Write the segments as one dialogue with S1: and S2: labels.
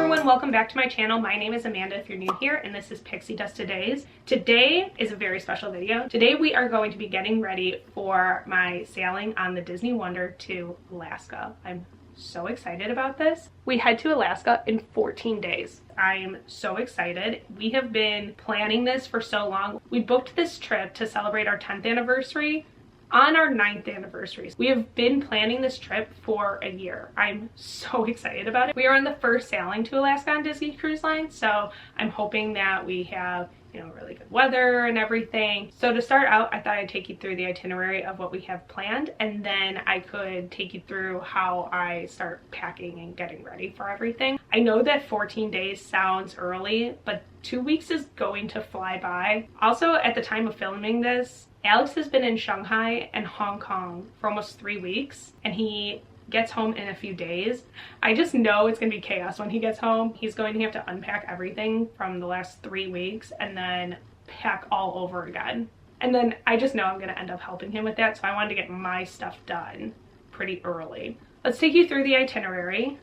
S1: everyone, welcome back to my channel. My name is Amanda if you're new here, and this is Pixie Dust Todays. Today is a very special video. Today we are going to be getting ready for my sailing on the Disney Wonder to Alaska. I'm so excited about this. We head to Alaska in 14 days. I'm so excited. We have been planning this for so long. We booked this trip to celebrate our 10th anniversary on our 9th anniversary. We have been planning this trip for a year. I'm so excited about it. We are on the first sailing to Alaska on Disney Cruise Line, so I'm hoping that we have, you know, really good weather and everything. So to start out, I thought I'd take you through the itinerary of what we have planned, and then I could take you through how I start packing and getting ready for everything. I know that 14 days sounds early, but 2 weeks is going to fly by. Also, at the time of filming this, Alex has been in Shanghai and Hong Kong for almost 3 weeks, and he gets home in a few days. I just know it's gonna be chaos when he gets home. He's going to have to unpack everything from the last 3 weeks and then pack all over again. And then I just know I'm gonna end up helping him with that, so I wanted to get my stuff done pretty early. Let's take you through the itinerary.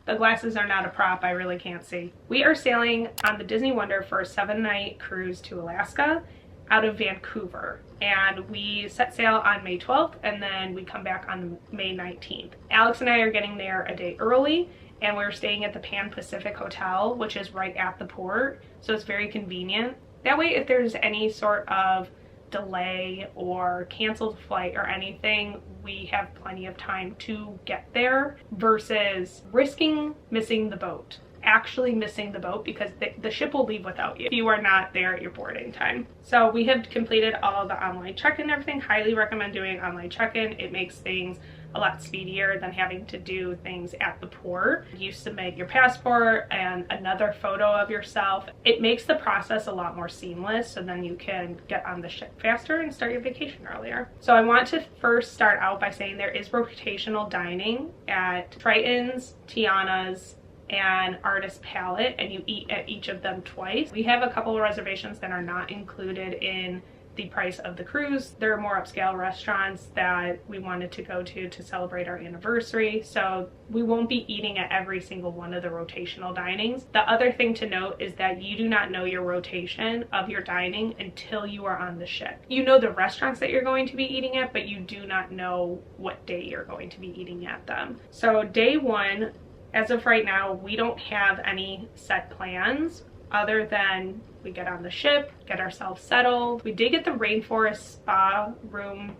S1: The glasses are not a prop, I really can't see. We are sailing on the Disney Wonder for a 7-night cruise to Alaska out of Vancouver, and we set sail on May 12th and then we come back on May 19th. Alex and I are getting there a day early, and we're staying at the Pan Pacific Hotel, which is right at the port, so it's very convenient. That way, if there's any sort of delay or canceled flight or anything, we have plenty of time to get there versus risking missing the boat. Actually missing the boat, because the ship will leave without you if you are not there at your boarding time. So we have completed all the online check-in and everything. Highly recommend doing online check-in. It makes things a lot speedier than having to do things at the port. You submit your passport and another photo of yourself. It makes the process a lot more seamless, so then you can get on the ship faster and start your vacation earlier. So I want to first start out by saying there is rotational dining at Triton's, Tiana's, and Artist Palette, and you eat at each of them twice. We have a couple of reservations that are not included in the price of the cruise. There are more upscale restaurants that we wanted to go to celebrate our anniversary, so we won't be eating at every single one of the rotational dinings. The other thing to note is that you do not know your rotation of your dining until you are on the ship. You know the restaurants that you're going to be eating at, but you do not know what day you're going to be eating at them. So day one, as of right now, we don't have any set plans other than we get on the ship, get ourselves settled. We did get the Rainforest Spa room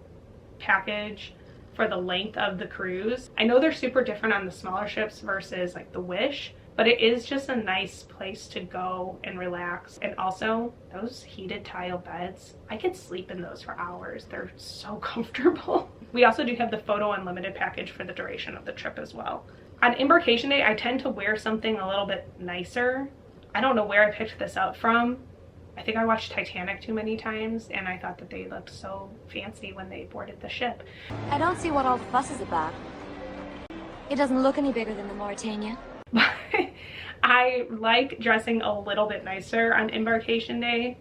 S1: package for the length of the cruise. I know they're super different on the smaller ships versus like the Wish, but it is just a nice place to go and relax. And also, those heated tile beds, I could sleep in those for hours. They're so comfortable. We also do have the Photo Unlimited package for the duration of the trip as well. On embarkation day, I tend to wear something a little bit nicer. I don't know where I picked this up from. I think I watched Titanic too many times, and I thought that they looked so fancy when they boarded the ship.
S2: I don't see what all the fuss is about. It doesn't look any bigger than the Mauritania.
S1: I like dressing a little bit nicer on embarkation day.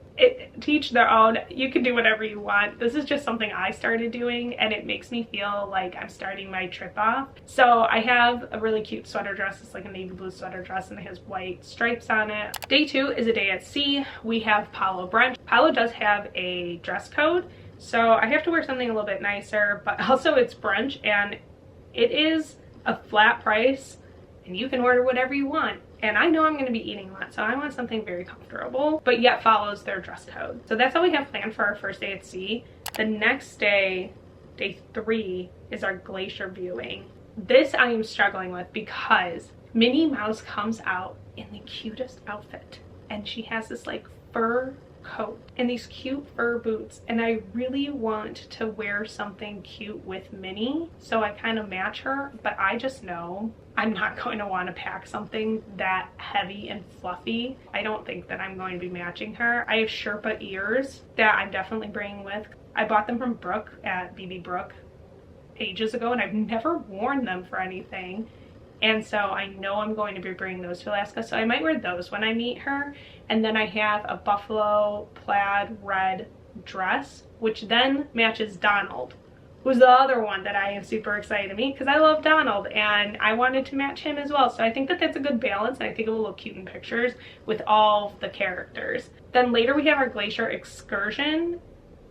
S1: To each their own. You can do whatever you want. This is just something I started doing, and it makes me feel like I'm starting my trip off. So I have a really cute sweater dress. It's like a navy blue sweater dress, and it has white stripes on it. Day two is a day at sea. We have Palo brunch. Palo does have a dress code, so I have to wear something a little bit nicer, but also it's brunch, and it is a flat price, and you can order whatever you want. And I know I'm going to be eating a lot, so I want something very comfortable, but yet follows their dress code. So that's all we have planned for our first day at sea. The next day, day 3, is our glacier viewing. This I am struggling with because Minnie Mouse comes out in the cutest outfit, and she has this like fur coat and these cute fur boots, and I really want to wear something cute with Minnie, so I kind of match her, but I just know I'm not going to want to pack something that heavy and fluffy. I don't think that I'm going to be matching her. I have Sherpa ears that I'm definitely bringing with. I bought them from Brooke at BB Brooke ages ago, and I've never worn them for anything. And so I know I'm going to be bringing those to Alaska, so I might wear those when I meet her. And then I have a buffalo plaid red dress, which then matches Donald, who's the other one that I am super excited to meet because I love Donald and I wanted to match him as well. So I think that that's a good balance, and I think it will look cute in pictures with all the characters. Then later we have our glacier excursion,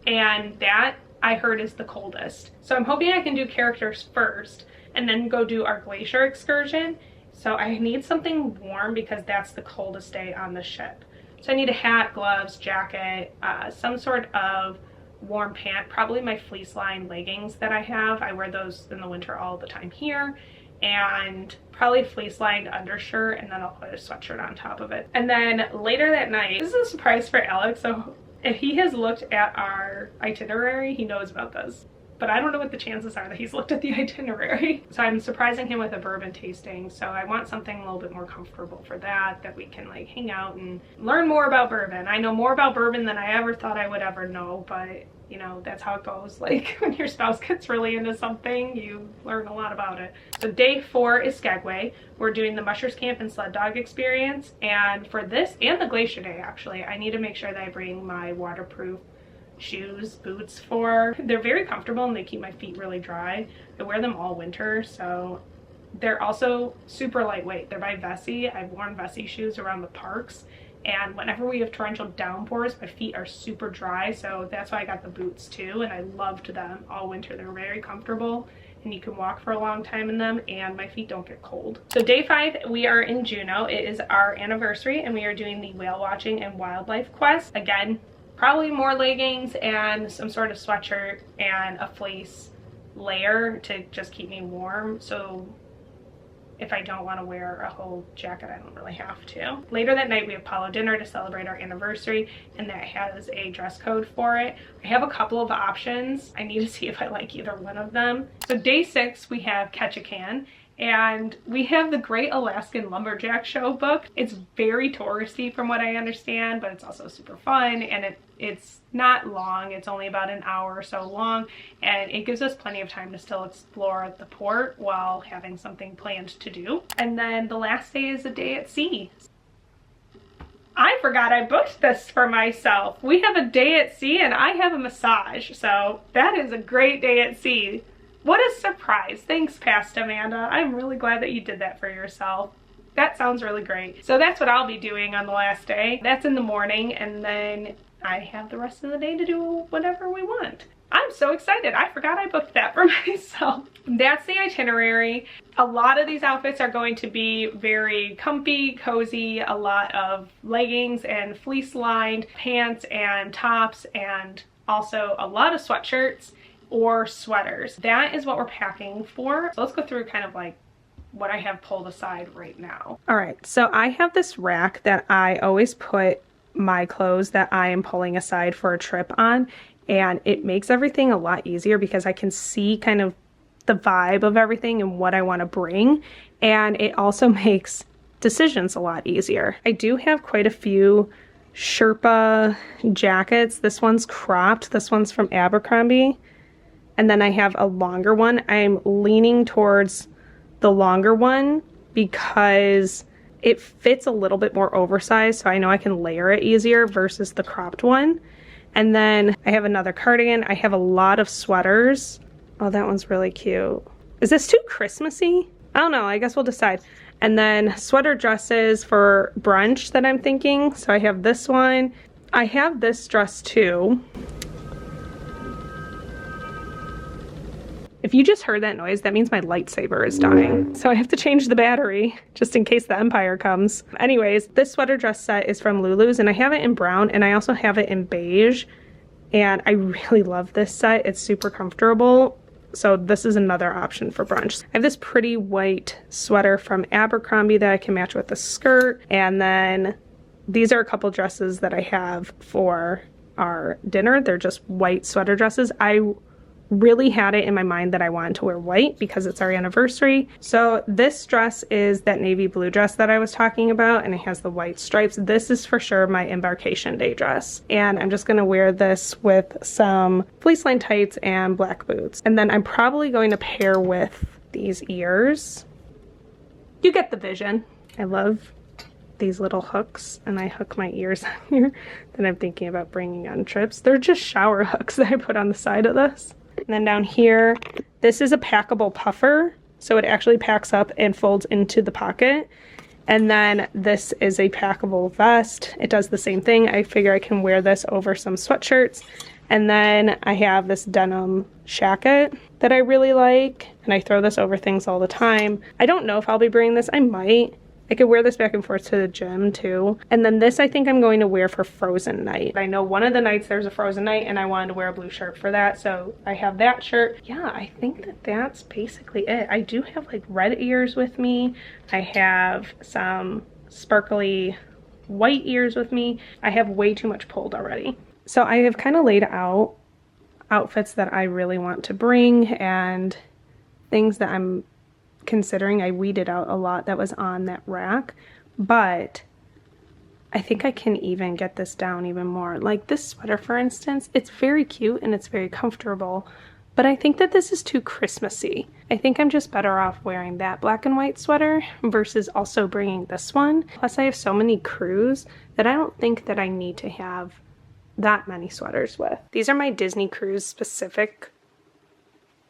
S1: and that I heard is the coldest. So I'm hoping I can do characters first and then go do our glacier excursion. So I need something warm because that's the coldest day on the ship. So I need a hat, gloves, jacket, some sort of warm pant, probably my fleece lined leggings that I have. I wear those in the winter all the time here, and probably fleece lined undershirt, and then I'll put a sweatshirt on top of it. And then later that night, this is a surprise for Alex, so if he has looked at our itinerary, he knows about this. But I don't know what the chances are that he's looked at the itinerary. So I'm surprising him with a bourbon tasting. So I want something a little bit more comfortable for that we can like hang out and learn more about bourbon. I know more about bourbon than I ever thought I would ever know, but you know, that's how it goes. Like when your spouse gets really into something, you learn a lot about it. So day 4 is Skagway. We're doing the Mushers Camp and Sled Dog experience. And for this and the Glacier Day, actually, I need to make sure that I bring my waterproof shoes, boots they're very comfortable and they keep my feet really dry. I wear them all winter, so they're also super lightweight. They're by Vessi. I've worn Vessi shoes around the parks, and whenever we have torrential downpours, my feet are super dry, so that's why I got the boots too, and I loved them all winter. They're very comfortable and you can walk for a long time in them, and my feet don't get cold. So day 5, we are in Juneau. It is our anniversary and we are doing the whale watching and wildlife quest. Again, probably more leggings and some sort of sweatshirt and a fleece layer to just keep me warm. So if I don't want to wear a whole jacket, I don't really have to. Later that night, we have Apollo dinner to celebrate our anniversary, and that has a dress code for it. I have a couple of options. I need to see if I like either one of them. So day 6, we have Ketchikan. And we have the Great Alaskan Lumberjack Show booked. It's very touristy from what I understand, but it's also super fun, and it's not long. It's only about an hour or so long, and it gives us plenty of time to still explore the port while having something planned to do. And then the last day is a day at sea. I forgot I booked this for myself. We have a day at sea and I have a massage, so that is a great day at sea. What a surprise. Thanks, Past Amanda. I'm really glad that you did that for yourself. That sounds really great. So that's what I'll be doing on the last day. That's in the morning, and then I have the rest of the day to do whatever we want. I'm so excited. I forgot I booked that for myself. That's the itinerary. A lot of these outfits are going to be very comfy, cozy, a lot of leggings and fleece lined pants and tops, and also a lot of sweatshirts or sweaters. That is what we're packing for. So let's go through kind of like what I have pulled aside right now. All right, so I have this rack that I always put my clothes that I am pulling aside for a trip on, and it makes everything a lot easier because I can see kind of the vibe of everything and what I want to bring, and it also makes decisions a lot easier. I do have quite a few Sherpa jackets. This one's cropped. This one's from Abercrombie. And then I have a longer one. I'm leaning towards the longer one because it fits a little bit more oversized, so I know I can layer it easier versus the cropped one. And then I have another cardigan. I have a lot of sweaters. Oh, that one's really cute. Is this too Christmassy? I don't know. I guess we'll decide. And then sweater dresses for brunch that I'm thinking. So I have this one. I have this dress too. If you just heard that noise, that means my lightsaber is dying. So I have to change the battery just in case the Empire comes. Anyways, this sweater dress set is from Lulu's, and I have it in brown, and I also have it in beige. And I really love this set. It's super comfortable. So this is another option for brunch. I have this pretty white sweater from Abercrombie that I can match with a skirt. And then these are a couple dresses that I have for our dinner. They're just white sweater dresses. I really had it in my mind that I wanted to wear white because it's our anniversary. So this dress is that navy blue dress that I was talking about, and it has the white stripes. This is for sure my embarkation day dress. And I'm just gonna wear this with some fleece line tights and black boots. And then I'm probably going to pair with these ears. You get the vision. I love these little hooks, and I hook my ears on here that I'm thinking about bringing on trips. They're just shower hooks that I put on the side of this. And then down here, this is a packable puffer. So it actually packs up and folds into the pocket. And then this is a packable vest. It does the same thing. I figure I can wear this over some sweatshirts. And then I have this denim jacket that I really like. And I throw this over things all the time. I don't know if I'll be bringing this. I might. I could wear this back and forth to the gym too. And then this I think I'm going to wear for Frozen night. I know one of the nights there's a Frozen night and I wanted to wear a blue shirt for that. So I have that shirt. Yeah, I think that that's basically it. I do have like red ears with me. I have some sparkly white ears with me. I have way too much pulled already. So I have kind of laid out outfits that I really want to bring and things that I'm considering. I weeded out a lot that was on that rack, but I think I can even get this down even more. Like this sweater, for instance, it's very cute and it's very comfortable, but I think that this is too Christmassy. I think I'm just better off wearing that black and white sweater versus also bringing this one. Plus I have so many crews that I don't think that I need to have that many sweaters with. These are my Disney Cruise specific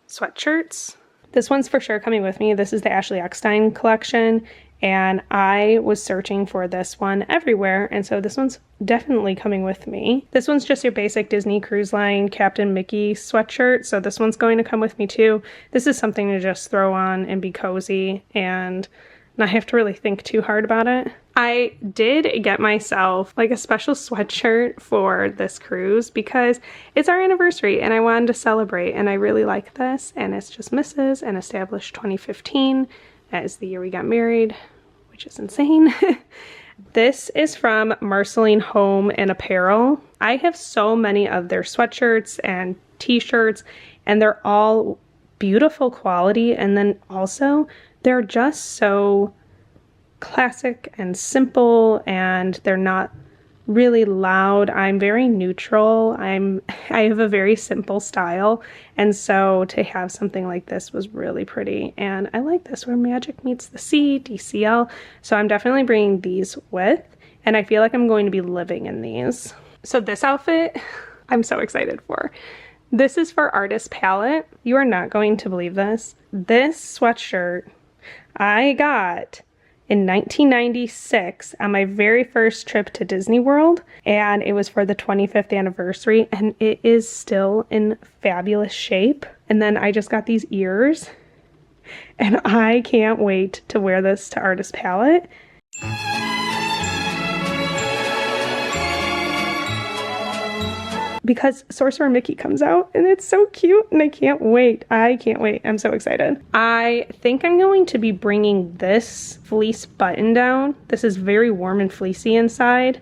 S1: sweatshirts. This one's for sure coming with me. This is the Ashley Eckstein collection, and I was searching for this one everywhere, and so this one's definitely coming with me. This one's just your basic Disney Cruise Line Captain Mickey sweatshirt, so this one's going to come with me too. This is something to just throw on and be cozy and not have to really think too hard about it. I did get myself like a special sweatshirt for this cruise because it's our anniversary and I wanted to celebrate, and I really like this, and it's just Mrs. and established 2015 as the year we got married, which is insane. This is from Marceline Home and Apparel. I have so many of their sweatshirts and t-shirts, and they're all beautiful quality, and then also they're just so classic and simple, and they're not really loud. I'm very neutral. I have a very simple style, and so to have something like this was really pretty, and I like this, where magic meets the sea, DCL. So I'm definitely bringing these with, and I feel like I'm going to be living in these. So this outfit I'm so excited for. This is for Artist Palette. You are not going to believe this. This sweatshirt I got in 1996 on my very first trip to Disney World, and it was for the 25th anniversary, and it is still in fabulous shape. And then I just got these ears, and I can't wait to wear this to Artist Palette. Because Sorcerer Mickey comes out, and it's so cute, and I can't wait. I can't wait. I'm so excited. I think I'm going to be bringing this fleece button down. This is very warm and fleecy inside,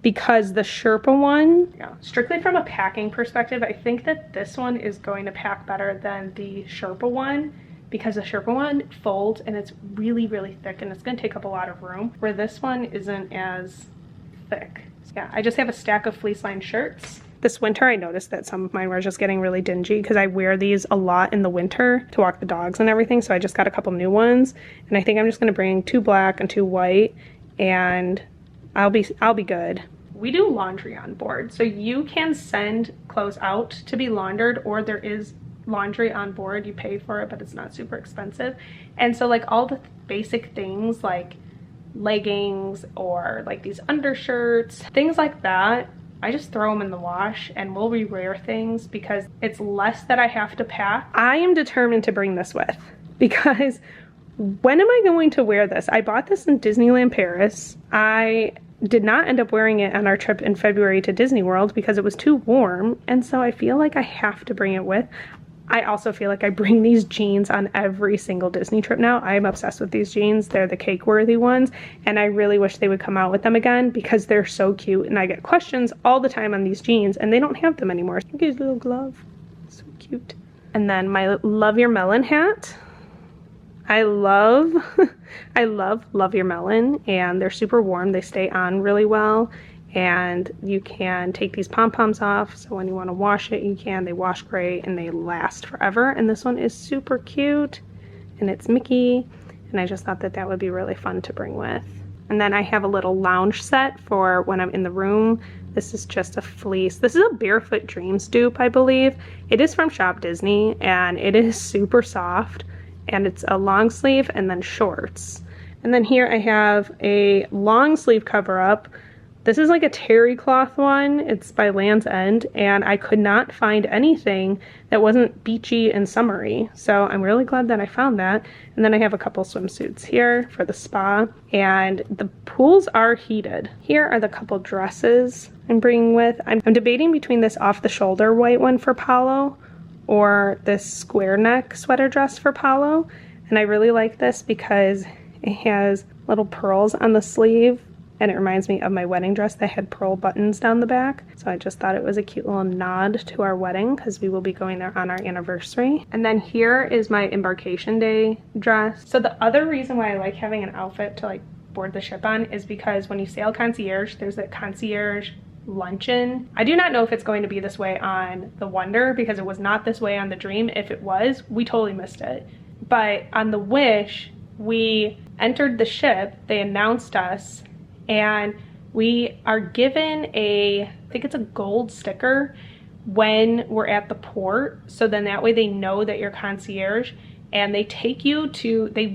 S1: because the Sherpa one, strictly from a packing perspective, I think that this one is going to pack better than the Sherpa one, because the Sherpa one folds and it's really, really thick, and it's going to take up a lot of room, where this one isn't as thick. So yeah, I just have a stack of fleece lined shirts. This winter, I noticed that some of mine were just getting really dingy because I wear these a lot in the winter to walk the dogs and everything. So I just got a couple new ones, and I think I'm just going to bring 2 black and 2 white, and I'll be good. We do laundry on board, so you can send clothes out to be laundered, or there is laundry on board. You pay for it, but it's not super expensive. And so like all the basic things like leggings or like these undershirts, things like that, I just throw them in the wash and we'll rewear things because it's less that I have to pack. I am determined to bring this with, because when am I going to wear this? I bought this in Disneyland Paris. I did not end up wearing it on our trip in February to Disney World because it was too warm, and so I feel like I have to bring it with. I also feel like I bring these jeans on every single Disney trip now. I'm obsessed with these jeans. They're the cake-worthy ones, and I really wish they would come out with them again because they're so cute, and I get questions all the time on these jeans, and they don't have them anymore. Look at his little glove. So cute. And then my Love Your Melon hat. I love Love Your Melon, and they're super warm. They stay on really well. And you can take these pom-poms off, so when you want to wash it, you can. They wash great and they last forever. And this one is super cute, and it's Mickey, and I just thought that that would be really fun to bring with. And then I have a little lounge set for when I'm in the room This is just a fleece. This is a Barefoot Dreams dupe, I believe. It is from Shop Disney, and it is super soft, and it's a long sleeve and then shorts. And then here I have a long sleeve cover up. This is like a terry cloth one. It's by Land's End, and I could not find anything that wasn't beachy and summery. So I'm really glad that I found that. And then I have a couple swimsuits here for the spa, and the pools are heated. Here are the couple dresses I'm bringing with. I'm debating between this off-the-shoulder white one for Paulo or this square neck sweater dress for Paulo. And I really like this because it has little pearls on the sleeve, and it reminds me of my wedding dress that had pearl buttons down the back. So I just thought it was a cute little nod to our wedding because we will be going there on our anniversary. And then here is my embarkation day dress. So the other reason why I like having an outfit to like board the ship on is because when you sail concierge, there's that concierge luncheon. I do not know if it's going to be this way on the Wonder because it was not this way on the Dream. If it was, we totally missed it. But on the Wish, we entered the ship, they announced us, and we are given I think it's a gold sticker when we're at the port. So then that way they know that you're concierge, and they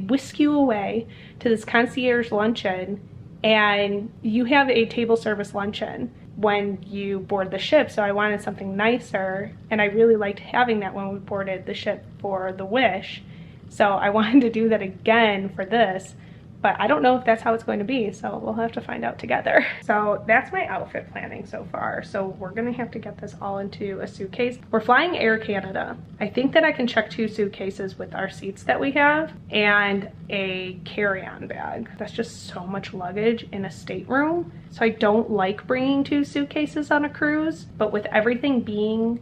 S1: whisk you away to this concierge luncheon, and you have a table service luncheon when you board the ship. So I wanted something nicer, and I really liked having that when we boarded the ship for the Wish. So I wanted to do that again for this, but I don't know if that's how it's going to be, so we'll have to find out together. So that's my outfit planning so far. So we're gonna have to get this all into a suitcase. We're flying Air Canada. I think that I can check 2 suitcases with our seats that we have and a carry-on bag. That's just so much luggage in a stateroom. So I don't like bringing 2 suitcases on a cruise, but with everything being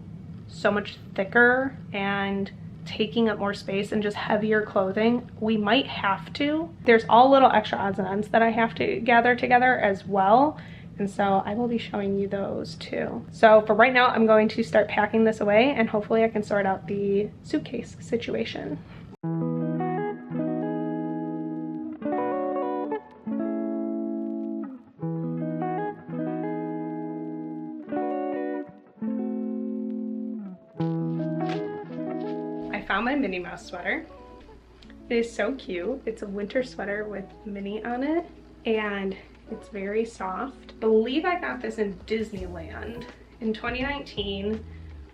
S1: so much thicker and taking up more space and just heavier clothing, we might have to. There's all little extra odds and ends that I have to gather together as well, and so I will be showing you those too. So for right now, I'm going to start packing this away, and hopefully I can sort out the suitcase situation. I found my Minnie Mouse sweater. It is so cute. It's a winter sweater with Minnie on it, and it's very soft. I believe I got this in Disneyland in 2019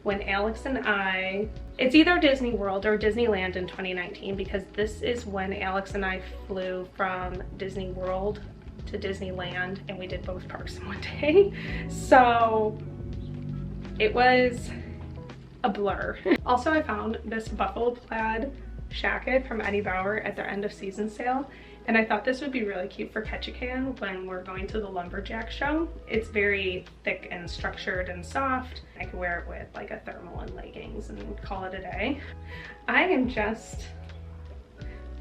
S1: when Alex and I, it's either Disney World or Disneyland in 2019, because this is when Alex and I flew from Disney World to Disneyland, and we did both parks in one day. So it was a blur. Also, I found this buffalo plaid jacket from Eddie Bauer at their end of season sale, and I thought this would be really cute for Ketchikan when we're going to the Lumberjack show. It's very thick and structured and soft. I could wear it with like a thermal and leggings and call it a day. I am just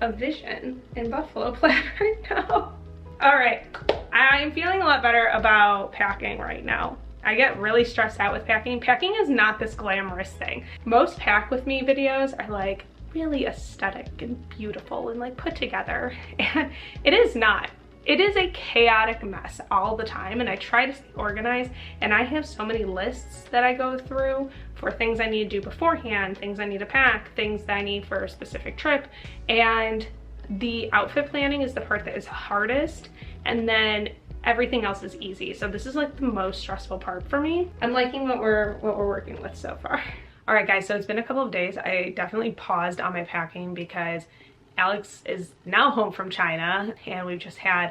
S1: a vision in buffalo plaid right now. All right, I'm feeling a lot better about packing right now. I get really stressed out with packing. Packing is not this glamorous thing. Most pack with me videos are like really aesthetic and beautiful and like put together, and it is not. It is a chaotic mess all the time, and I try to stay organized, and I have so many lists that I go through for things I need to do beforehand, things I need to pack, things that I need for a specific trip, and the outfit planning is the part that is hardest, and then everything else is easy. So this is like the most stressful part for me. I'm liking what we're working with so far. All right guys, so it's been a couple of days. I definitely paused on my packing because Alex is now home from China, and we've just had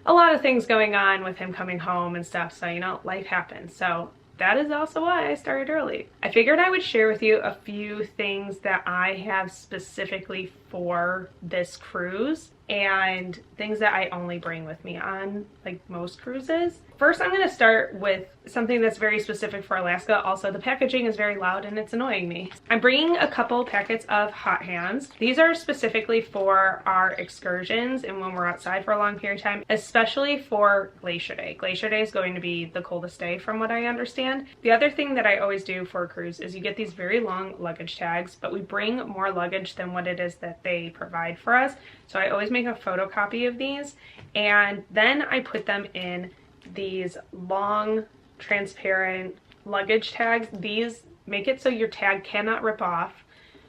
S1: a lot of things going on with him coming home and stuff. So, you know, life happens. So that is also why I started early. I figured I would share with you a few things that I have specifically for this cruise, and things that I only bring with me on like most cruises. First, I'm gonna start with something that's very specific for Alaska. Also, the packaging is very loud and it's annoying me. I'm bringing a couple packets of hot hands. These are specifically for our excursions and when we're outside for a long period of time, especially for Glacier Day. Glacier Day is going to be the coldest day from what I understand. The other thing that I always do for a cruise is you get these very long luggage tags, but we bring more luggage than what it is that they provide for us. So I always make a photocopy of these, and then I put them in these long transparent luggage tags. These make it so your tag cannot rip off.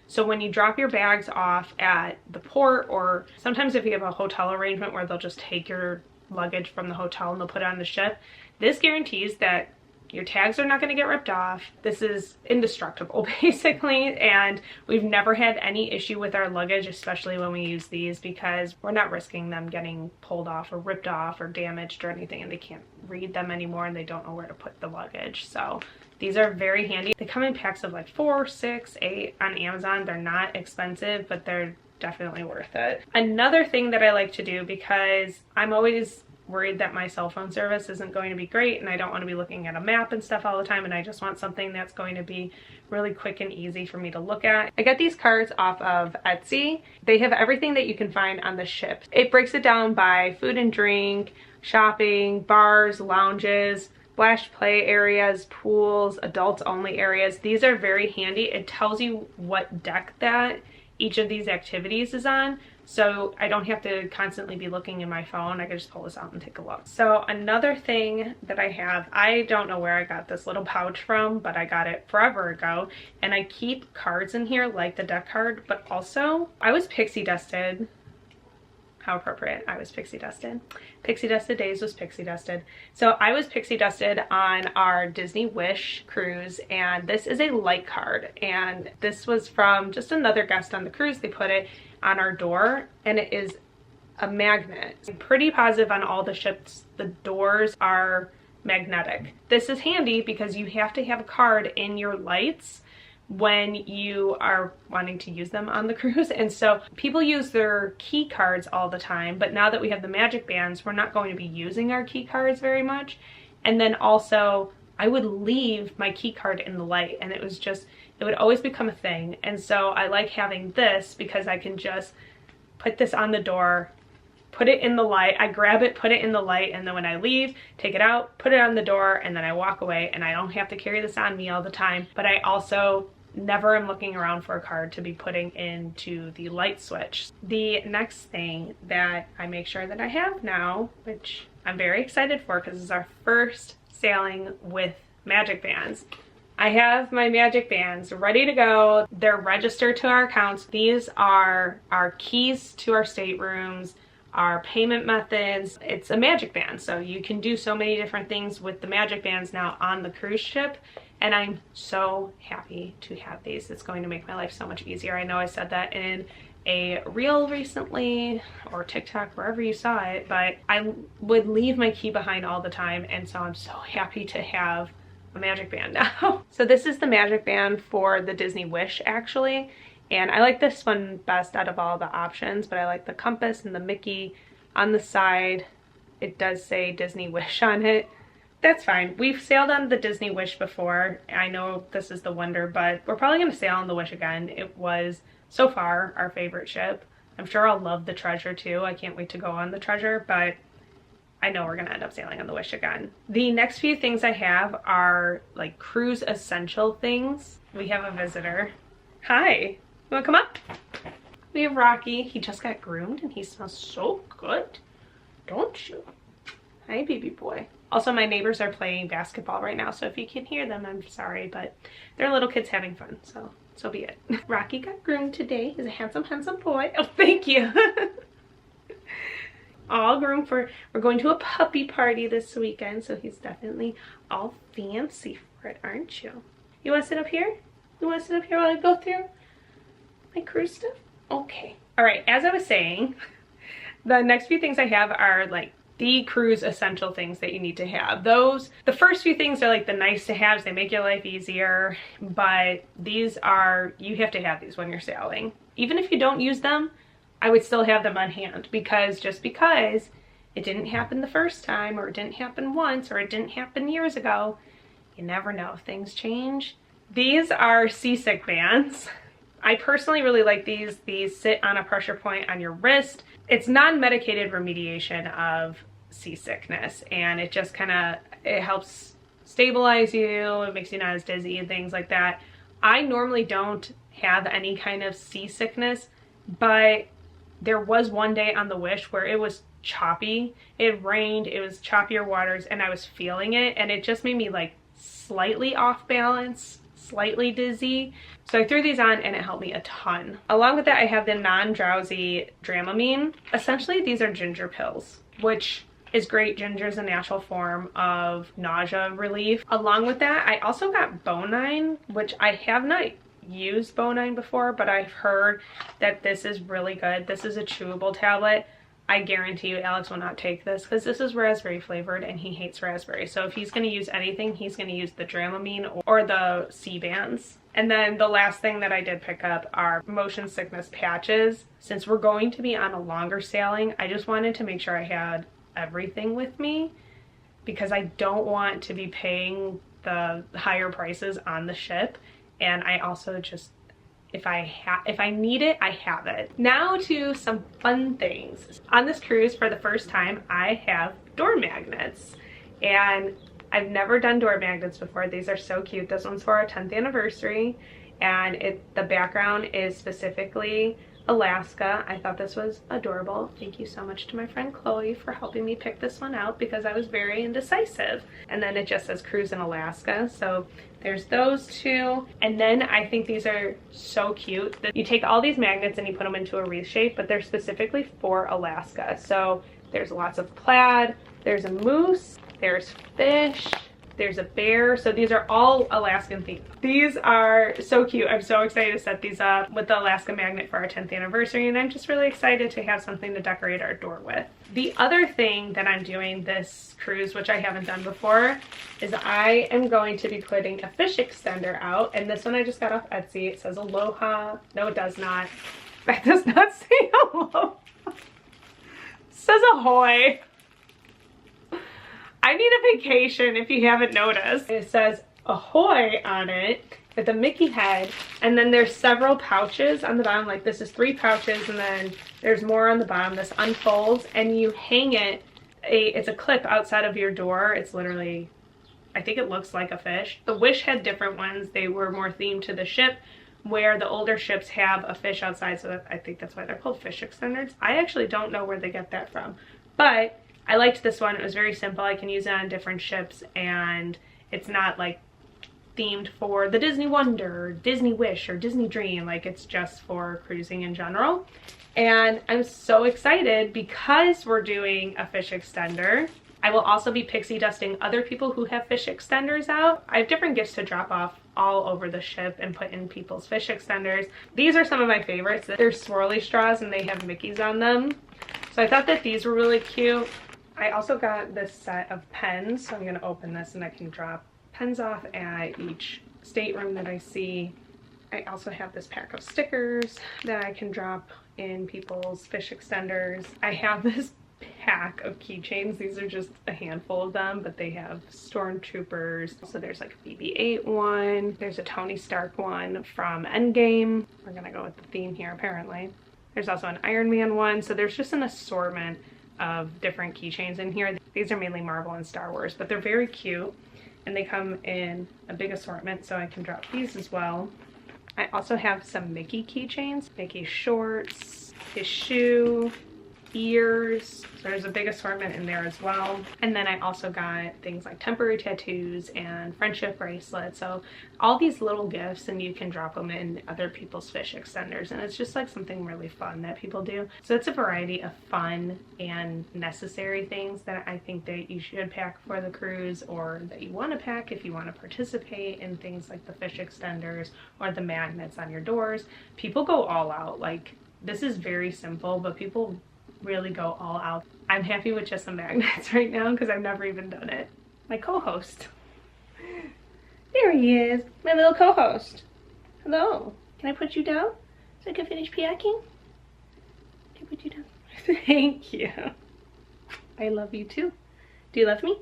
S1: So when you drop your bags off at the port, or sometimes if you have a hotel arrangement where they'll just take your luggage from the hotel and they'll put it on the ship, this guarantees that your tags are not going to get ripped off. This is indestructible basically, and we've never had any issue with our luggage, especially when we use these, because we're not risking them getting pulled off or ripped off or damaged or anything, and they can't read them anymore and they don't know where to put the luggage. So these are very handy. They come in packs of like 4, 6, 8 on Amazon. They're not expensive, but they're definitely worth it. Another thing that I like to do, because I'm always worried that my cell phone service isn't going to be great and I don't want to be looking at a map and stuff all the time, and I just want something that's going to be really quick and easy for me to look at. I got these cards off of Etsy. They have everything that you can find on the ship. It breaks it down by food and drink, shopping, bars, lounges, splash play areas, pools, adults only areas. These are very handy. It tells you what deck that each of these activities is on, so I don't have to constantly be looking in my phone. I can just pull this out and take a look. So another thing that I have, I don't know where I got this little pouch from, but I got it forever ago, and I keep cards in here like the deck card, but also I was pixie dusted. How appropriate. I was pixie dusted. Pixie Dusted Days was pixie dusted. So I was pixie dusted on our Disney Wish cruise, and this is a light card, and this was from just another guest on the cruise. They put it on our door, and it is a magnet. I'm pretty positive on all the ships the doors are magnetic. This is handy because you have to have a card in your lights when you are wanting to use them on the cruise. And so people use their key cards all the time, but now that we have the magic bands, we're not going to be using our key cards very much. And then also I would leave my key card in the light, and it would always become a thing. And so I like having this because I can just put this on the door, put it in the light, I grab it, put it in the light, and then when I leave, take it out, put it on the door, and then I walk away, and I don't have to carry this on me all the time. But I also never am looking around for a card to be putting into the light switch. The next thing that I make sure that I have now, which I'm very excited for because this is our first sailing with magic bands. I have my magic bands ready to go. They're registered to our accounts. These are our keys to our staterooms, our payment methods. It's a magic band, so you can do so many different things with the magic bands now on the cruise ship, and I'm so happy to have these. It's going to make my life so much easier. I know I said that in a reel recently, or TikTok, wherever you saw it, but I would leave my key behind all the time, and so I'm so happy to have a magic band now. So this is the magic band for the Disney Wish, actually. And I like this one best out of all the options, but I like the compass and the Mickey on the side. It does say Disney Wish on it. That's fine. We've sailed on the Disney Wish before. I know this is the Wonder, but we're probably going to sail on the Wish again. It was, so far, our favorite ship. I'm sure I'll love the Treasure too. I can't wait to go on the Treasure, but I know we're going to end up sailing on the Wish again. The next few things I have are like cruise essential things. We have a visitor. Hi. You wanna come up? We have Rocky. He just got groomed and he smells so good, don't you? Hi, baby boy. Also, my neighbors are playing basketball right now, so if you can hear them, I'm sorry, but they're little kids having fun, so be it. Rocky got groomed today. He's a handsome, handsome boy. Oh, thank you. All groomed for, we're going to a puppy party this weekend, so he's definitely all fancy for it, aren't you? You want to sit up here? You want to sit up here while I go through my cruise stuff? Okay. All right, as I was saying, the next few things I have are like the cruise essential things that you need to have. Those, the first few things are like the nice to haves. They make your life easier, but these are, you have to have these when you're sailing. Even if you don't use them, I would still have them on hand, because just because it didn't happen the first time, or it didn't happen once, or it didn't happen years ago, you never know. Things change. These are seasick bands. I personally really like these. These sit on a pressure point on your wrist. It's non-medicated remediation of seasickness, and it just kind of, it helps stabilize you. It makes you not as dizzy and things like that. I normally don't have any kind of seasickness, but there was one day on the Wish where it was choppy. It rained, it was choppier waters, and I was feeling it, and it just made me like slightly off balance, slightly dizzy. So I threw these on and it helped me a ton. Along with that, I have the non-drowsy Dramamine. Essentially, these are ginger pills, which is great. Ginger is a natural form of nausea relief. Along with that, I also got Bonine, which I have not used Bonine before, but I've heard that this is really good. This is a chewable tablet. I guarantee you Alex will not take this because this is raspberry flavored and he hates raspberry. So if he's going to use anything, he's going to use the Dramamine or the C-bands. And then the last thing that I did pick up are motion sickness patches. Since we're going to be on a longer sailing, I just wanted to make sure I had everything with me because I don't want to be paying the higher prices on the ship. And I also just, if I need it, I have it. Now to some fun things. On this cruise, for the first time, I have door magnets. And I've never done door magnets before. These are so cute. This one's for our 10th anniversary. And the background is specifically Alaska. I thought this was adorable. Thank you so much to my friend Chloe for helping me pick this one out because I was very indecisive. And then it just says cruise in Alaska. So there's those two. And then I think these are so cute that you take all these magnets and you put them into a wreath shape, but they're specifically for Alaska. So there's lots of plaid, there's a moose, there's fish, there's a bear. So these are all Alaskan themed. These are so cute. I'm so excited to set these up with the Alaska magnet for our 10th anniversary, and I'm just really excited to have something to decorate our door with. The other thing that I'm doing this cruise, which I haven't done before, is I am going to be putting a fish extender out, and this one I just got off Etsy. It says Aloha. No, it does not. That does not say Aloha. It says Ahoy. I need a vacation if you haven't noticed. It says Ahoy on it with a Mickey head, and then there's several pouches on the bottom. Like this is 3 pouches, and then there's more on the bottom. This unfolds and you hang it. It's a clip outside of your door. It's literally, I think it looks like a fish. The Wish had different ones. They were more themed to the ship, where the older ships have a fish outside, so I think that's why they're called fish extenders. I actually don't know where they get that from, but I liked this one. It was very simple. I can use it on different ships, and it's not like themed for the Disney Wonder, Disney Wish, or Disney Dream. Like it's just for cruising in general. And I'm so excited because we're doing a fish extender. I will also be pixie dusting other people who have fish extenders out. I have different gifts to drop off all over the ship and put in people's fish extenders. These are some of my favorites. They're swirly straws and they have Mickeys on them. So I thought that these were really cute. I also got this set of pens, so I'm going to open this and I can drop pens off at each stateroom that I see. I also have this pack of stickers that I can drop in people's fish extenders. I have this pack of keychains. These are just a handful of them, but they have stormtroopers. So there's like a BB-8 one. There's a Tony Stark one from Endgame. We're going to go with the theme here apparently. There's also an Iron Man one. So there's just an assortment of different keychains in here. These are mainly Marvel and Star Wars, but they're very cute and they come in a big assortment, so I can drop these as well. I also have some Mickey keychains, Mickey shorts, his shoe, ears. So there's a big assortment in there as well. And then I also got things like temporary tattoos and friendship bracelets. So all these little gifts, and you can drop them in other people's fish extenders, and it's just like something really fun that people do. So it's a variety of fun and necessary things that I think that you should pack for the cruise, or that you want to pack if you want to participate in things like the fish extenders or the magnets on your doors. People go all out. Like this is very simple, but people really go all out. I'm happy with just the magnets right now because I've never even done it. My co-host. There he is, my little co-host. Hello. Can I put you down so I can finish packing? Can I put you down? Thank you. I love you too. Do you love me?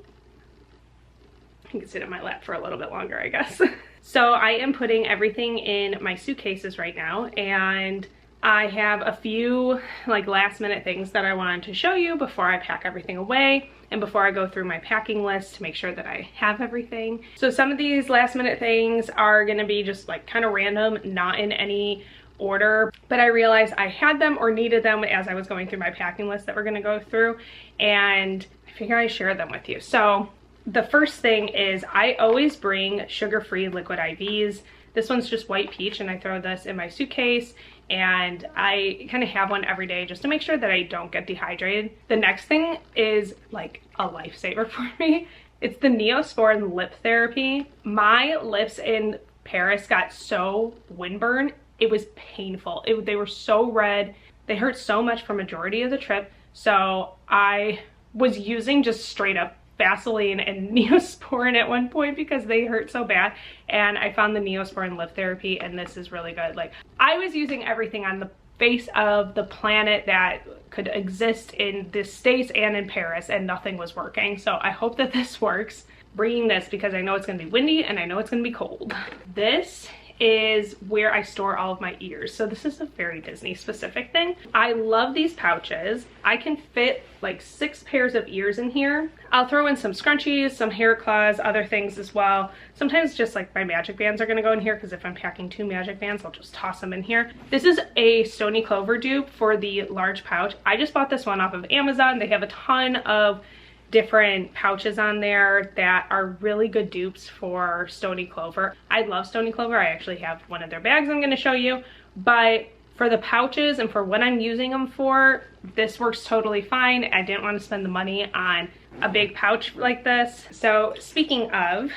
S1: You can sit in my lap for a little bit longer, I guess. So I am putting everything in my suitcases right now, and I have a few like last minute things that I wanted to show you before I pack everything away and before I go through my packing list to make sure that I have everything. So some of these last minute things are gonna be just like kind of random, not in any order, but I realized I had them or needed them as I was going through my packing list that we're gonna go through, and I figure I share them with you. So the first thing is I always bring sugar-free liquid IVs. This one's just white peach, and I throw this in my suitcase, and I kind of have one every day just to make sure that I don't get dehydrated. The next thing is like a lifesaver for me. It's the Neosporin lip therapy. My lips in Paris got so windburn, it was painful. They were so red. They hurt so much for majority of the trip. So I was using just straight up Vaseline and Neosporin at one point because they hurt so bad, and I found the Neosporin lip therapy, and this is really good. Like, I was using everything on the face of the planet that could exist in the States and in Paris, and nothing was working. So I hope that this works. Bringing this because I know it's gonna be windy and I know it's gonna be cold. This is where I store all of my ears. So this is a very Disney specific thing. I love these pouches. I can fit like 6 pairs of ears in here. I'll throw in some scrunchies, some hair claws, other things as well. Sometimes just like my magic bands are gonna go in here because if I'm packing 2 magic bands, I'll just toss them in here. This is a Stony Clover dupe for the large pouch. I just bought this one off of Amazon. They have a ton of different pouches on there that are really good dupes for Stony Clover. I love Stony Clover. I actually have one of their bags I'm going to show you, but for the pouches and for what I'm using them for, this works totally fine. I didn't want to spend the money on a big pouch like this. So speaking of,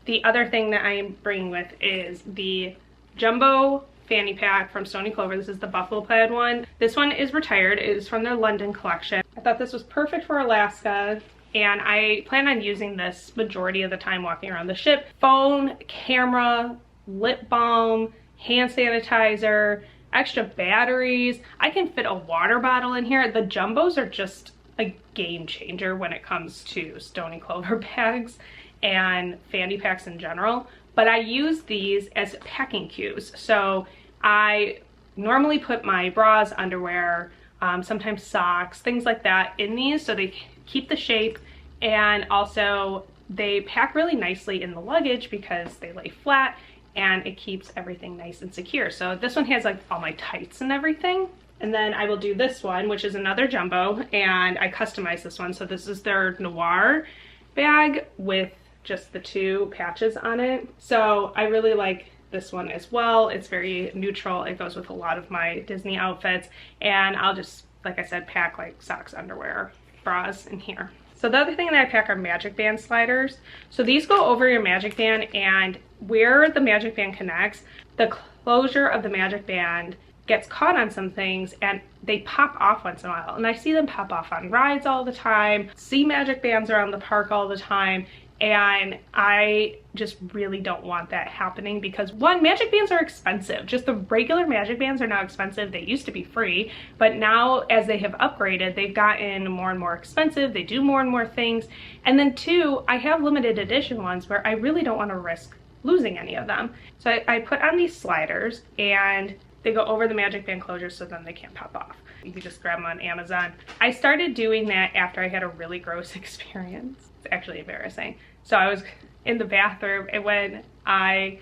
S1: the other thing that I'm bringing with is the jumbo fanny pack from Stony Clover. This is the buffalo plaid one. This one is retired. It is from their London collection. I thought this was perfect for Alaska, and I plan on using this majority of the time walking around the ship. Phone, camera, lip balm, hand sanitizer, extra batteries. I can fit a water bottle in here. The jumbos are just a game changer when it comes to Stony Clover bags and fanny packs in general. But I use these as packing cubes. So I normally put my bras, underwear, sometimes socks, things like that in these so they keep the shape, and also they pack really nicely in the luggage because they lay flat and it keeps everything nice and secure. So this one has like all my tights and everything. And then I will do this one, which is another jumbo, and I customized this one. So this is their Noir bag with just the 2 patches on it. So I really like this one as well. It's very neutral. It goes with a lot of my Disney outfits, and I'll just, like I said, pack like socks, underwear, bras in here. So the other thing that I pack are magic band sliders. So these go over your magic band, and where the magic band connects, the closure of the magic band gets caught on some things and they pop off once in a while. And I see them pop off on rides all the time, see magic bands around the park all the time, and I just really don't want that happening because, one, magic bands are expensive. Just the regular magic bands are now expensive. They used to be free, but now as they have upgraded, they've gotten more and more expensive. They do more and more things. And then 2, I have limited edition ones where I really don't want to risk losing any of them. So I put on these sliders, and they go over the magic band closure so then they can't pop off. You can just grab them on Amazon. I started doing that after I had a really gross experience. It's actually embarrassing. So I was in the bathroom, and when I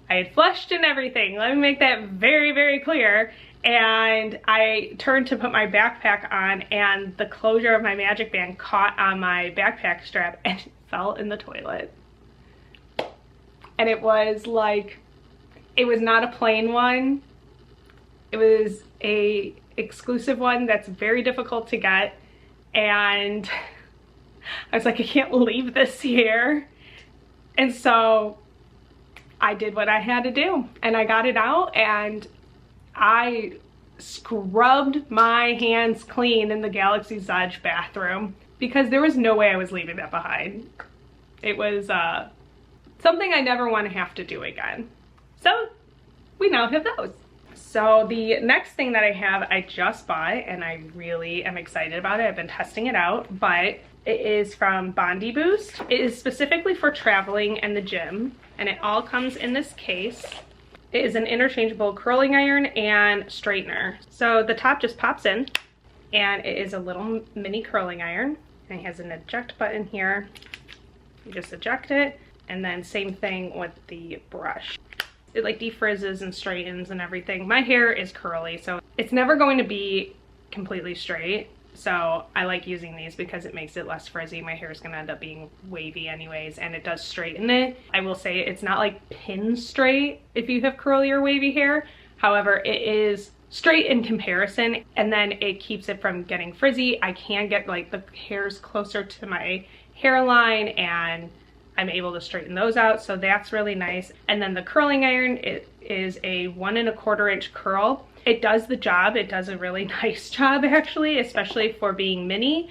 S1: had flushed and everything, let me make that very, very clear, and I turned to put my backpack on, and the closure of my magic band caught on my backpack strap and it fell in the toilet. And it was like, it was not a plain one. It was a exclusive one that's very difficult to get, and I was like, I can't leave this here. And so I did what I had to do, and I got it out, and I scrubbed my hands clean in the Galaxy's Edge bathroom because there was no way I was leaving that behind. It was something I never want to have to do again. So we now have those. So the next thing that I have, I just bought, and I really am excited about it. I've been testing it out, but it is from Bondi Boost. It is specifically for traveling and the gym, and it all comes in this case. It is an interchangeable curling iron and straightener. So the top just pops in, and it is a little mini curling iron, and it has an eject button here. You just eject it, and then same thing with the brush. It like defrizzes and straightens and everything. My hair is curly, so it's never going to be completely straight. So I like using these because it makes it less frizzy. My hair is gonna end up being wavy anyways, and it does straighten it. I will say it's not like pin straight if you have curly or wavy hair. However, it is straight in comparison, and then it keeps it from getting frizzy. I can get like the hairs closer to my hairline, and I'm able to straighten those out, so that's really nice. And then the curling iron, it is a 1 1/4 inch curl. It does the job. It does a really nice job actually, especially for being mini.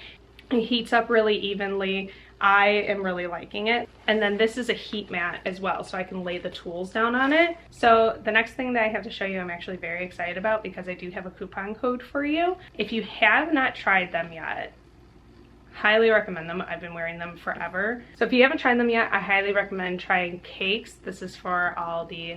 S1: It heats up really evenly. I am really liking it. And then this is a heat mat as well, so I can lay the tools down on it. So the next thing that I have to show you, I'm actually very excited about because I do have a coupon code for you. If you have not tried them yet, highly recommend them. I've been wearing them forever. So if you haven't tried them yet, I highly recommend trying Cakes. This is for all the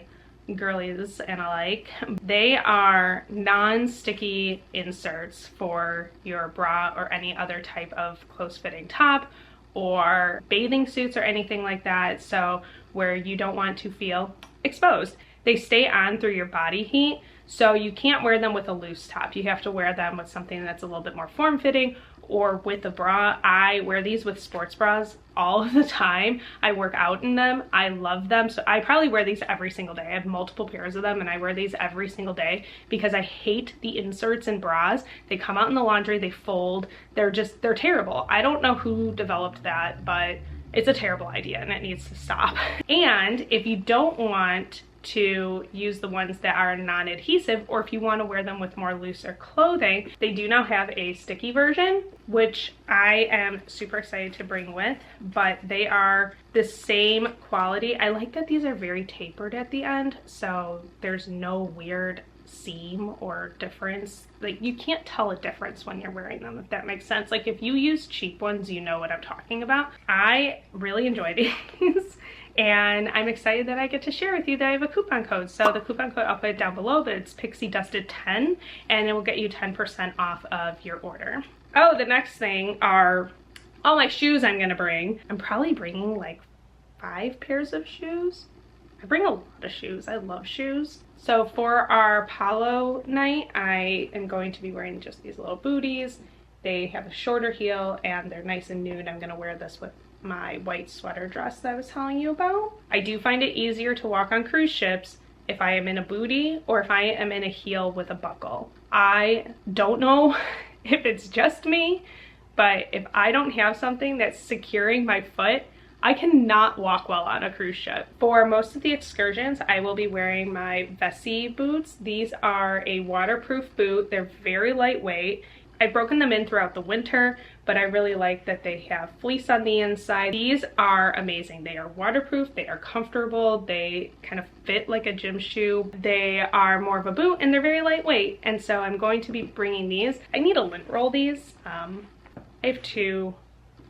S1: girlies and alike. They are non-sticky inserts for your bra or any other type of close-fitting top or bathing suits or anything like that, so where you don't want to feel exposed. They stay on through your body heat, so you can't wear them with a loose top. You have to wear them with something that's a little bit more form-fitting or with a bra. I wear these with sports bras all of the time. I work out in them. I love them. So I probably wear these every single day. I have multiple pairs of them and I wear these every single day because I hate the inserts in bras. They come out in the laundry, they fold. They're terrible. I don't know who developed that, but it's a terrible idea and it needs to stop. And if you don't want to use the ones that are non-adhesive, or if you want to wear them with more looser clothing, they do now have a sticky version, which I am super excited to bring with, but they are the same quality. I like that these are very tapered at the end, so there's no weird seam or difference. Like, you can't tell a difference when you're wearing them, if that makes sense. Like, if you use cheap ones, you know what I'm talking about. I really enjoy these. And I'm excited that I get to share with you that I have a coupon code. So the coupon code, I'll put it down below, but it's PixieDusted10, and it will get you 10% off of your order. Oh, the next thing are all my shoes I'm gonna bring. I'm probably bringing like 5 pairs of shoes. I bring a lot of shoes. I love shoes. So for our polo night, I am going to be wearing just these little booties. They have a shorter heel and they're nice and nude. I'm gonna wear this with my white sweater dress that I was telling you about. I do find it easier to walk on cruise ships if I am in a bootie or if I am in a heel with a buckle. I don't know if it's just me, but if I don't have something that's securing my foot, I cannot walk well on a cruise ship. For most of the excursions, I will be wearing my Vessi boots. These are a waterproof boot. They're very lightweight. I've broken them in throughout the winter, but I really like that they have fleece on the inside. These are amazing. They are waterproof, they are comfortable, they kind of fit like a gym shoe. They are more of a boot and they're very lightweight. And so I'm going to be bringing these. I need to lint roll these. I have 2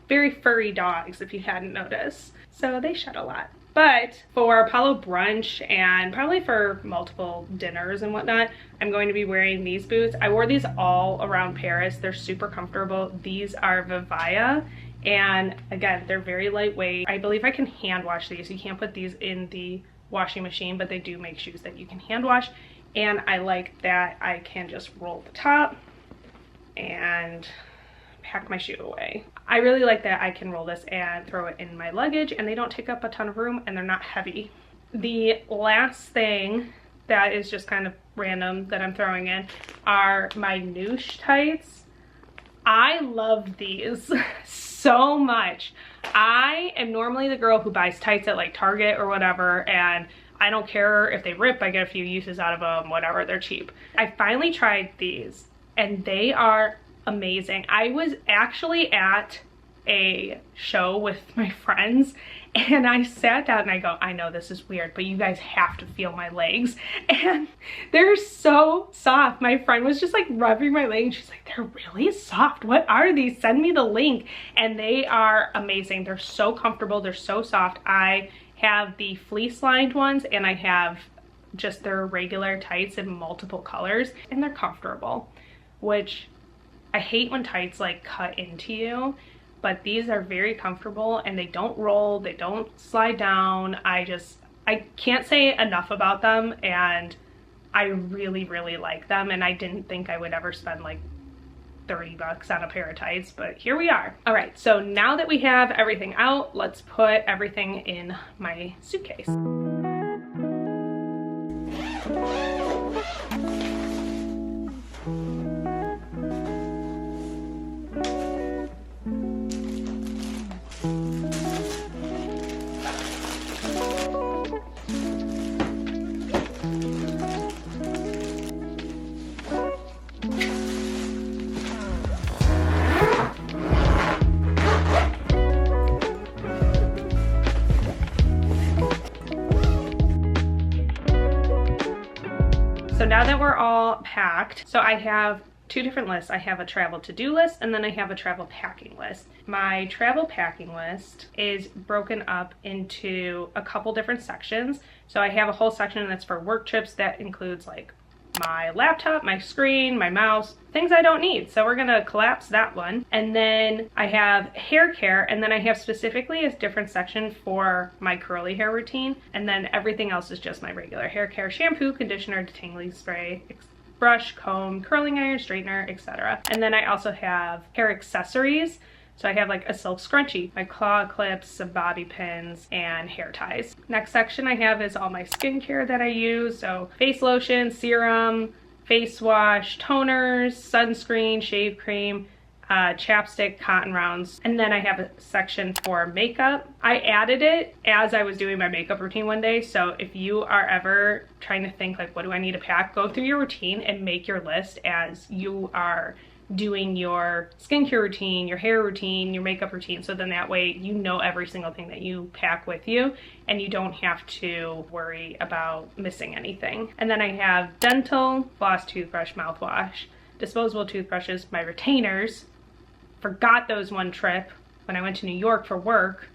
S1: very furry dogs, if you hadn't noticed. So they shed a lot. But for Apollo brunch and probably for multiple dinners and whatnot, I'm going to be wearing these boots. I wore these all around Paris. They're super comfortable. These are Vivaya, and again, they're very lightweight. I believe I can hand wash these. You can't put these in the washing machine, but they do make shoes that you can hand wash. And I like that I can just roll the top and pack my shoe away. I really like that I can roll this and throw it in my luggage and they don't take up a ton of room and they're not heavy. The last thing that is just kind of random that I'm throwing in are my Noosh tights. I love these so much. I am normally the girl who buys tights at like Target or whatever, and I don't care if they rip. I get a few uses out of them, whatever, they're cheap. I finally tried these and they are amazing. I was actually at a show with my friends and I sat down and I go, I know this is weird, but you guys have to feel my legs. And they're so soft. My friend was just like rubbing my leg and she's like, they're really soft. What are these? Send me the link. And they are amazing. They're so comfortable. They're so soft. I have the fleece lined ones and I have just their regular tights in multiple colors, and they're comfortable, which I hate when tights like cut into you, but these are very comfortable and they don't roll, they don't slide down. I I can't say enough about them, and I really, really like them, and I didn't think I would ever spend like 30 bucks on a pair of tights, but here we are. All right, so now that we have everything out, let's put everything in my suitcase. So now that we're all packed, so I have two different lists. I have a travel to-do list, and then I have a travel packing list. My travel packing list is broken up into a couple different sections. So I have a whole section that's for work trips that includes like my laptop, my screen, my mouse, things I don't need. So we're gonna collapse that one. And then I have hair care, and then I have specifically a different section for my curly hair routine. And then everything else is just my regular hair care: shampoo, conditioner, detangling spray, brush, comb, curling iron, straightener, etc. And then I also have hair accessories. So I have like a silk scrunchie, my claw clips, some bobby pins, and hair ties. Next section I have is all my skincare that I use. So face lotion, serum, face wash, toners, sunscreen, shave cream, chapstick, cotton rounds. And then I have a section for makeup. I added it as I was doing my makeup routine one day. So if you are ever trying to think like, what do I need to pack? Go through your routine and make your list as you are doing your skincare routine, your hair routine, your makeup routine, so then that way you know every single thing that you pack with you and you don't have to worry about missing anything. And then I have dental, floss, toothbrush, mouthwash, disposable toothbrushes, my retainers. Forgot those one trip when I went to New York for work.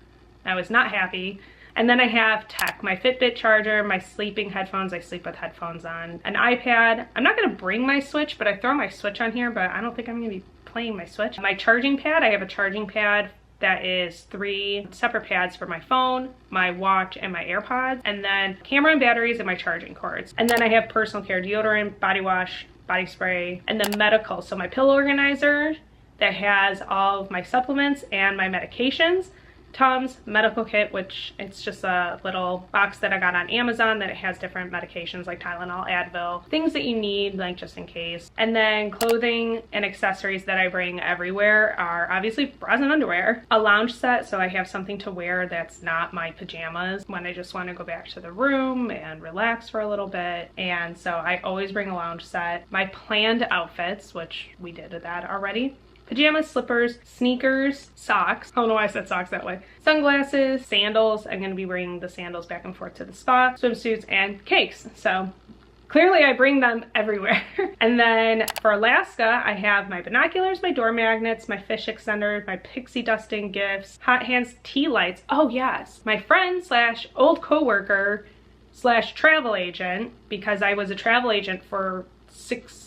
S1: I was not happy. And then I have tech, my Fitbit charger, my sleeping headphones. I sleep with headphones on. An iPad. I'm not gonna bring my Switch, but I throw my Switch on here, but I don't think I'm gonna be playing my Switch. My charging pad, I have a charging pad that is 3 separate pads for my phone, my watch, and my AirPods. And then camera and batteries and my charging cords. And then I have personal care deodorant, body wash, body spray, and then medical. So my pill organizer that has all of my supplements and my medications. Tums medical kit, which it's just a little box that I got on Amazon that it has different medications like Tylenol, Advil, things that you need like just in case. And then clothing and accessories that I bring everywhere are obviously bras and underwear. A lounge set, so I have something to wear that's not my pajamas when I just want to go back to the room and relax for a little bit. And so I always bring a lounge set. My planned outfits, which we did that already. Pajamas, slippers, sneakers, socks. I don't know why I said socks that way. Sunglasses, sandals. I'm gonna be bringing the sandals back and forth to the spa. Swimsuits, and cakes. So clearly I bring them everywhere. And then for Alaska, I have my binoculars, my door magnets, my fish extender, my pixie dusting gifts, hot hands tea lights. Oh yes, my friend slash old coworker slash travel agent, because I was a travel agent for 6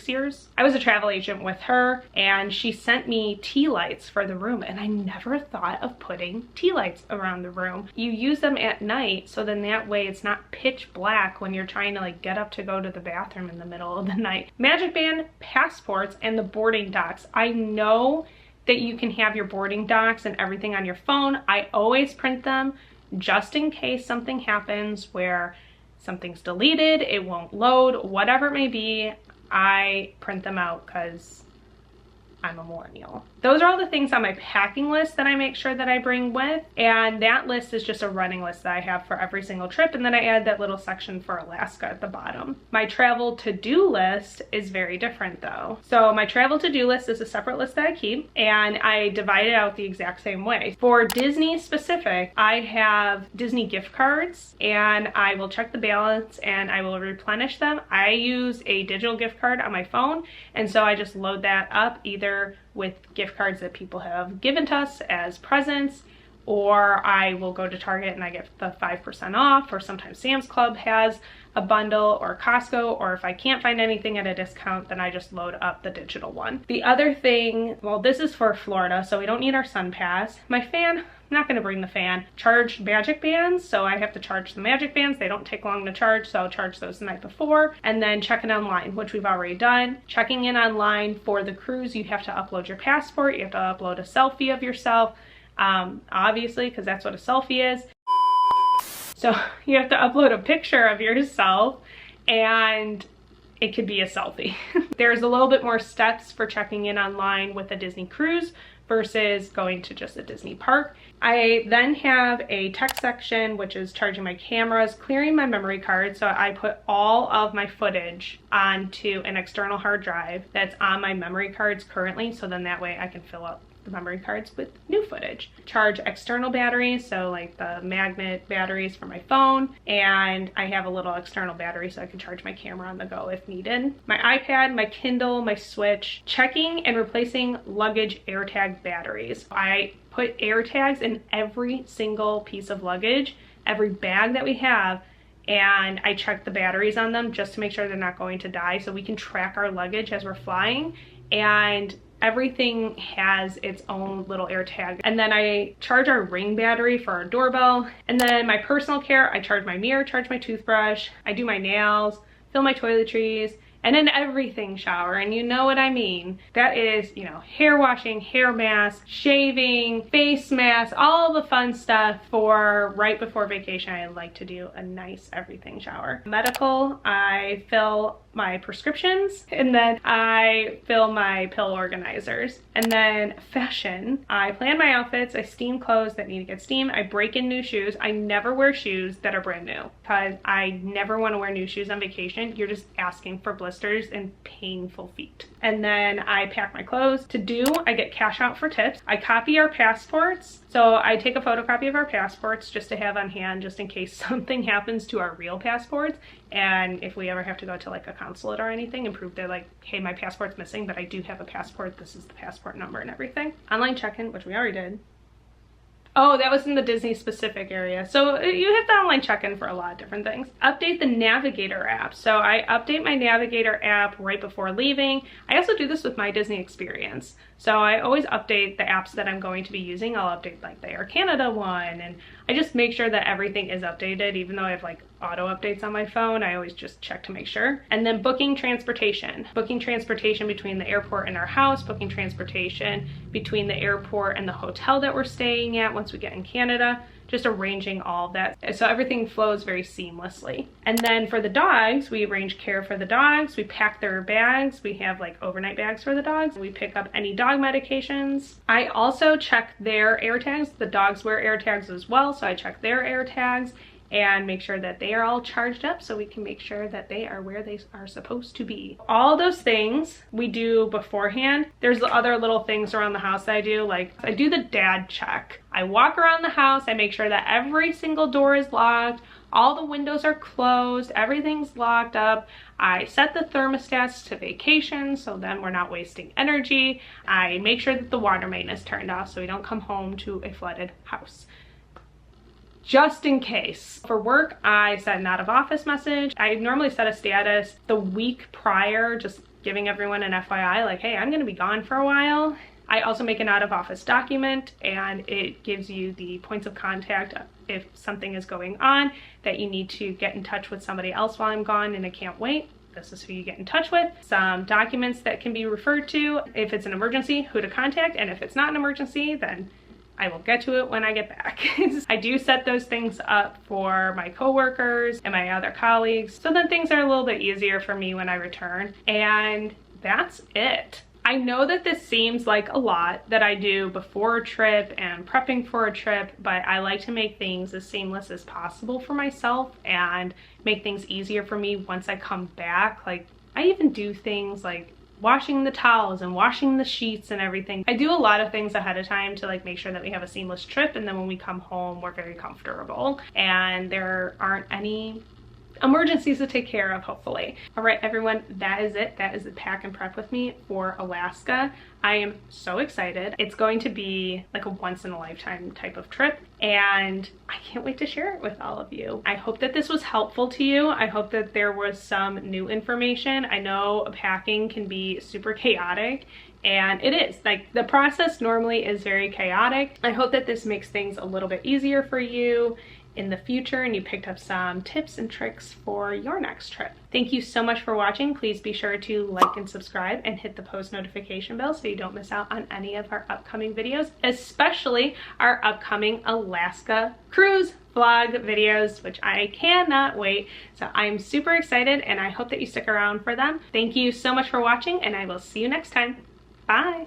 S1: years. I was a travel agent with her, and she sent me tea lights for the room, and I never thought of putting tea lights around the room. You use them at night, so then that way it's not pitch black when you're trying to like get up to go to the bathroom in the middle of the night. Magic band, passports, and the boarding docs. I know that you can have your boarding docs and everything on your phone. I always print them just in case something happens where something's deleted, it won't load, whatever it may be. I print them out because I'm a millennial. Those are all the things on my packing list that I make sure that I bring with, and that list is just a running list that I have for every single trip, and then I add that little section for Alaska at the bottom. My travel to-do list is very different though. So my travel to-do list is a separate list that I keep, and I divide it out the exact same way. For Disney specific, I have Disney gift cards, and I will check the balance and I will replenish them. I use a digital gift card on my phone, and so I just load that up either with gift cards that people have given to us as presents, or I will go to Target and I get the 5% off, or sometimes Sam's Club has a bundle, or Costco, or if I can't find anything at a discount, then I just load up the digital one. The other thing, well, this is for Florida, so we don't need our sun pass. My fan not going to bring the fan. Charged magic bands, so I have to charge the magic bands. They don't take long to charge, so I'll charge those the night before. And then check in online, which we've already done. Checking in online for the cruise, you have to upload your passport. You have to upload a selfie of yourself, obviously, because that's what a selfie is. So you have to upload a picture of yourself, and it could be a selfie. There's a little bit more steps for checking in online with a Disney cruise versus going to just a Disney park. I then have a tech section, which is charging my cameras, clearing my memory card. So I put all of my footage onto an external hard drive that's on my memory cards currently. So then that way I can fill up the memory cards with new footage. Charge external batteries, so like the magnet batteries for my phone, and I have a little external battery so I can charge my camera on the go if needed. My iPad, my Kindle, my Switch. Checking and replacing luggage AirTag batteries. I put AirTags in every single piece of luggage, every bag that we have, and I check the batteries on them just to make sure they're not going to die, so we can track our luggage as we're flying. And everything has its own little AirTag. And then I charge our Ring battery for our doorbell. And then my personal care, I charge my mirror, charge my toothbrush, I do my nails, fill my toiletries, and an everything shower, and you know what I mean. That is, you know, hair washing, hair mask, shaving, face mask, all the fun stuff for right before vacation. I like to do a nice everything shower. Medical, I fill my prescriptions, and then I fill my pill organizers. And then fashion, I plan my outfits, I steam clothes that need to get steamed, I break in new shoes. I never wear shoes that are brand new because I never want to wear new shoes on vacation. You're just asking for blisters and painful feet. And then I pack my clothes. To do, I get cash out for tips. I copy our passports. So I take a photocopy of our passports just to have on hand, just in case something happens to our real passports. And if we ever have to go to like a consulate or anything and prove they're like, hey, my passport's missing, but I do have a passport, this is the passport number and everything. Online check-in, which we already did. Oh, that was in the Disney specific area. So you have the online check-in for a lot of different things. Update the Navigator app. So I update my Navigator app right before leaving. I also do this with my Disney experience. So I always update the apps that I'm going to be using. I'll update like the Air Canada one, and I just make sure that everything is updated. Even though I have like auto updates on my phone, I always just check to make sure. And then booking transportation. Booking transportation between the airport and our house, booking transportation between the airport and the hotel that we're staying at once we get in Canada. Just arranging all of that so everything flows very seamlessly. And then for the dogs, we arrange care for the dogs. We pack their bags. We have like overnight bags for the dogs. We pick up any dog medications. I also check their AirTags. The dogs wear AirTags as well, so I check their AirTags and make sure that they are all charged up so we can make sure that they are where they are supposed to be. All those things we do beforehand. There's other little things around the house that I do, like I do the dad check. I walk around the house, I make sure that every single door is locked, all the windows are closed, everything's locked up. I set the thermostats to vacation so then we're not wasting energy. I make sure that the water main is turned off so we don't come home to a flooded house, just in case. For work, I set an out of office message. I normally set a status the week prior, just giving everyone an FYI, like, hey, I'm gonna be gone for a while. I also make an out of office document, and it gives you the points of contact if something is going on that you need to get in touch with somebody else while I'm gone and I can't wait. This is who you get in touch with. Some documents that can be referred to if it's an emergency, who to contact, and if it's not an emergency, then I will get to it when I get back. I do set those things up for my coworkers and my other colleagues, so then things are a little bit easier for me when I return. And that's it. I know that this seems like a lot that I do before a trip and prepping for a trip, but I like to make things as seamless as possible for myself and make things easier for me once I come back. Like, I even do things like washing the towels and washing the sheets and everything. I do a lot of things ahead of time to like make sure that we have a seamless trip, and then when we come home we're very comfortable and there aren't any emergencies to take care of, hopefully. All right, everyone, that is it. That is the pack and prep with me for Alaska. I am so excited. It's going to be like a once in a lifetime type of trip, and I can't wait to share it with all of you. I hope that this was helpful to you. I hope that there was some new information. I know packing can be super chaotic, And it is, like, the process normally is very chaotic. I hope that this makes things a little bit easier for you in the future and you picked up some tips and tricks for your next trip. Thank you so much for watching. Please be sure to like and subscribe and hit the post notification bell so you don't miss out on any of our upcoming videos, especially our upcoming Alaska cruise vlog videos, which I cannot wait. So I'm super excited and I hope that you stick around for them. Thank you so much for watching and I will see you next time. Bye.